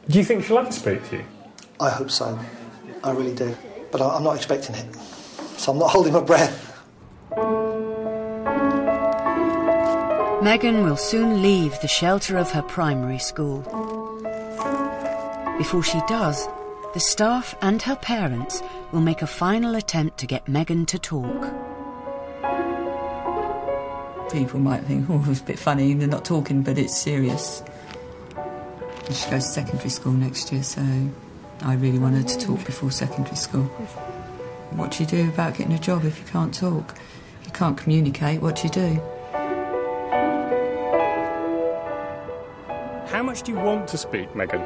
Do you think she'll ever speak to you? I hope so. I really do. But I'm not expecting it. So I'm not holding my breath. Megan will soon leave the shelter of her primary school. Before she does, the staff and her parents will make a final attempt to get Megan to talk. People might think, oh, it's a bit funny, they're not talking, but it's serious. She goes to secondary school next year, so I really want her to talk before secondary school. What do you do about getting a job if you can't talk? You can't communicate, what do you do? How much do you want to speak, Megan?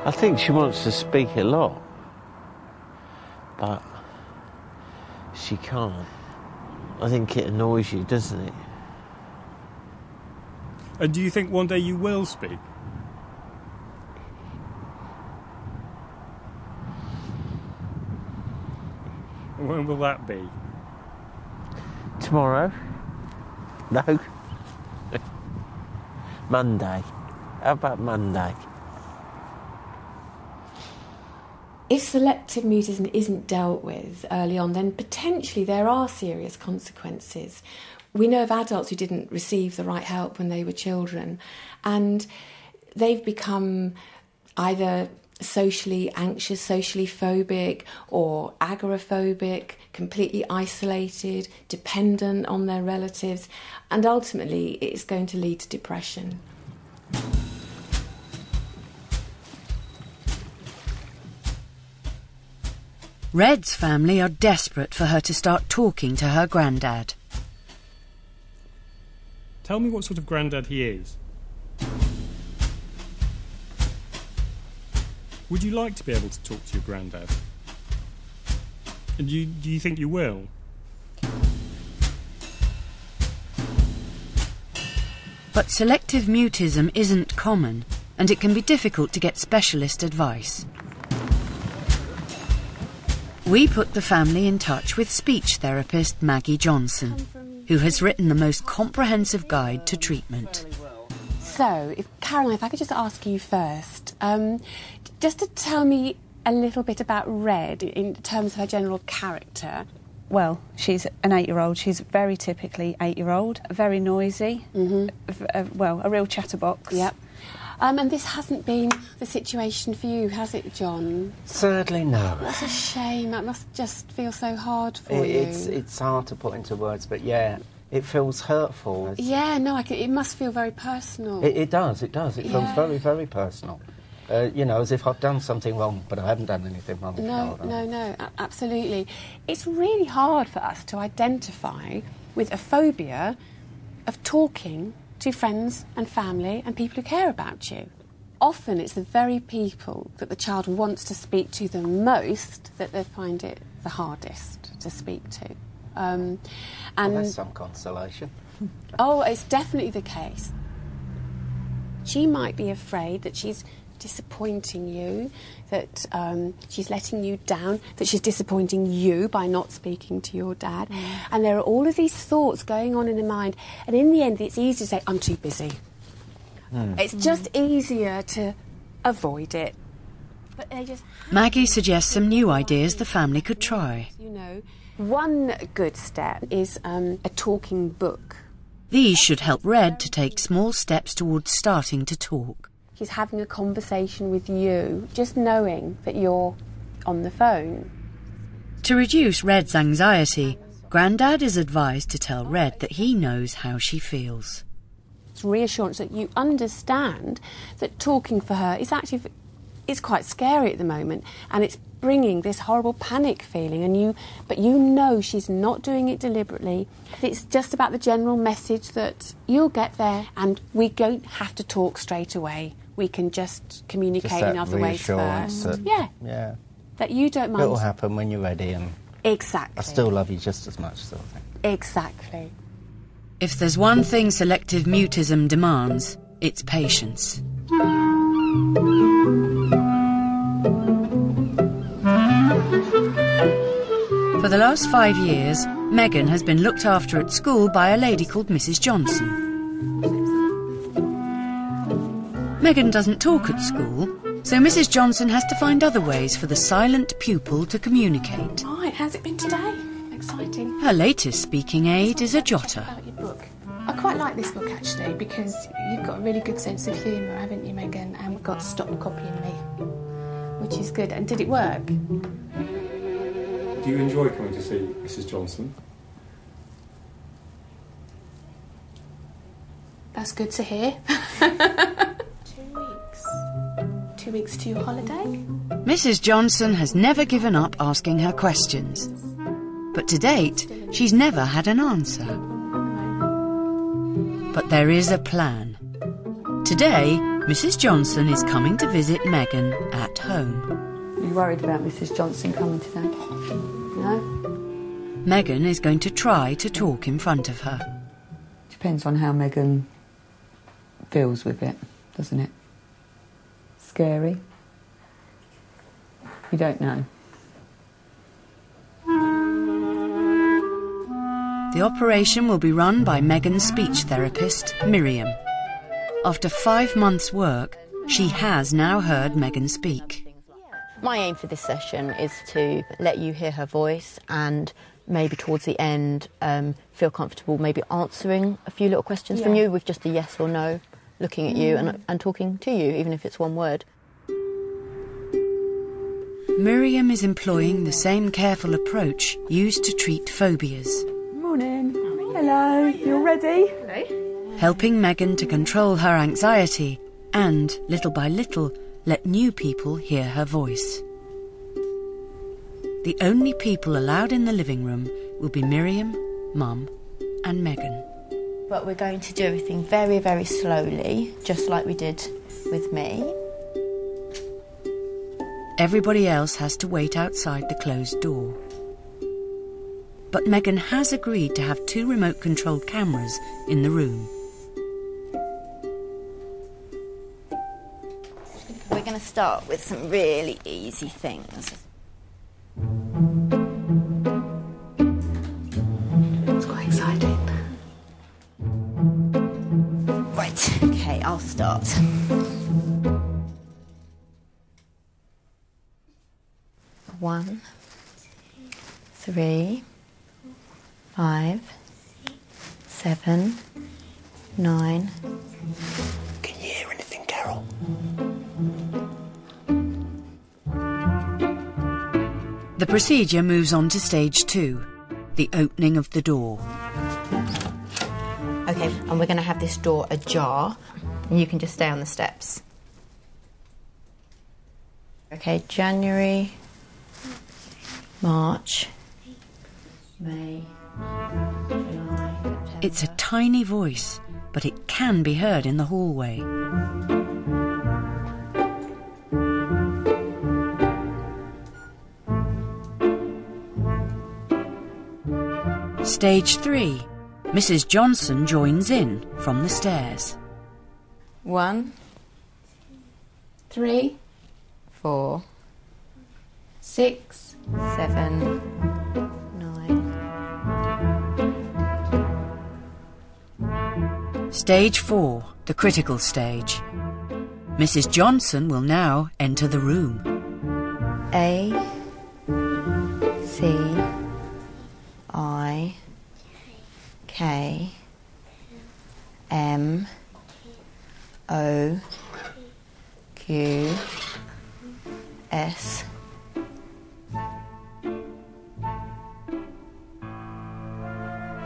I think she wants to speak a lot, but she can't. I think it annoys you, doesn't it? And do you think one day you will speak? When will that be? Tomorrow? No. Monday. How about Monday? If selective mutism isn't dealt with early on, then potentially there are serious consequences. We know of adults who didn't receive the right help when they were children, and they've become either socially anxious, socially phobic, or agoraphobic, completely isolated, dependent on their relatives, and ultimately it's going to lead to depression. Red's family are desperate for her to start talking to her granddad. Tell me what sort of granddad he is. Would you like to be able to talk to your granddad? And do you think you will? But selective mutism isn't common, and it can be difficult to get specialist advice. We put the family in touch with speech therapist Maggie Johnson, who has written the most comprehensive guide to treatment. So, Caroline, if I could just ask you first, just to tell me a little bit about Red in terms of her general character. Well, she's an 8-year-old. She's very typically 8-year-old, very noisy, a real chatterbox. Yep. And this hasn't been the situation for you, has it, John? Sadly, no. That's a shame. That must just feel so hard for you. It's hard to put into words, but yeah, it feels hurtful. Yeah, no, it must feel very personal. It does. It feels very, very personal. As if I've done something wrong, but I haven't done anything wrong. No, absolutely. It's really hard for us to identify with a phobia of talking to friends and family and people who care about you. Often it's the very people that the child wants to speak to the most that they find it the hardest to speak to. Well, that's some consolation. Oh, it's definitely the case. She might be afraid that she's disappointing you, that she's letting you down, that she's disappointing you by not speaking to your dad. And there are all of these thoughts going on in her mind, and in the end it's easy to say, I'm too busy. It's just easier to avoid it. But they just Maggie suggests some new ideas the family could try. One good step is a talking book. These should help Red to take small steps towards starting to talk. He's having a conversation with you, just knowing that you're on the phone. To reduce Red's anxiety, Grandad is advised to tell Red that he knows how she feels. It's reassurance that you understand that talking for her is actually it's quite scary at the moment, and it's bringing this horrible panic feeling, but you know she's not doing it deliberately. It's just about the general message that you'll get there, and we don't have to talk straight away. We can just communicate in other ways first. Yeah. That you don't mind. It'll happen when you're ready, and exactly. I still love you just as much, sort of thing. Exactly. If there's one thing selective mutism demands, it's patience. For the last 5 years, Megan has been looked after at school by a lady called Mrs. Johnson. Megan doesn't talk at school, so Mrs. Johnson has to find other ways for the silent pupil to communicate. Right, how's it been today? Exciting. Her latest speaking aid is a jotter. About your book. I quite like this book actually because you've got a really good sense of humour, haven't you, Megan? And we've got Stop Copying Me, which is good. And did it work? Do you enjoy coming to see Mrs. Johnson? That's good to hear. 2 weeks. 2 weeks to your holiday? Mrs. Johnson has never given up asking her questions. But to date, she's never had an answer. But there is a plan. Today, Mrs. Johnson is coming to visit Megan at home. Are you worried about Mrs. Johnson coming today? No? Megan is going to try to talk in front of her. Depends on how Megan feels with it, doesn't it? Scary? You don't know. The operation will be run by Megan's speech therapist, Miriam. After 5 months' work, she has now heard Megan speak. My aim for this session is to let you hear her voice and maybe towards the end feel comfortable maybe answering a few little questions from you with just a yes or no, looking at you and talking to you, even if it's one word. Miriam is employing the same careful approach used to treat phobias. Morning. Hello. You all ready? Hello. Helping Megan to control her anxiety and, little by little, let new people hear her voice. The only people allowed in the living room will be Miriam, Mum and Megan. But we're going to do everything very, very slowly, just like we did with me. Everybody else has to wait outside the closed door. But Megan has agreed to have 2 remote-controlled cameras in the room. We're going to start with some really easy things. It's quite exciting. Right, okay, I'll start. 1, 3, 5, 7, 9. Can you hear anything, Carol? The procedure moves on to stage 2, the opening of the door. Okay, and we're going to have this door ajar, and you can just stay on the steps. Okay, January, March, May, July, September. It's a tiny voice, but it can be heard in the hallway. Stage 3. Mrs. Johnson joins in from the stairs. 1, 3, 4, 6, 7, 9. Stage 4, the critical stage. Mrs. Johnson will now enter the room. A, C, I, K, M, O, Q, S.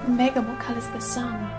Megan, what colour's the sun?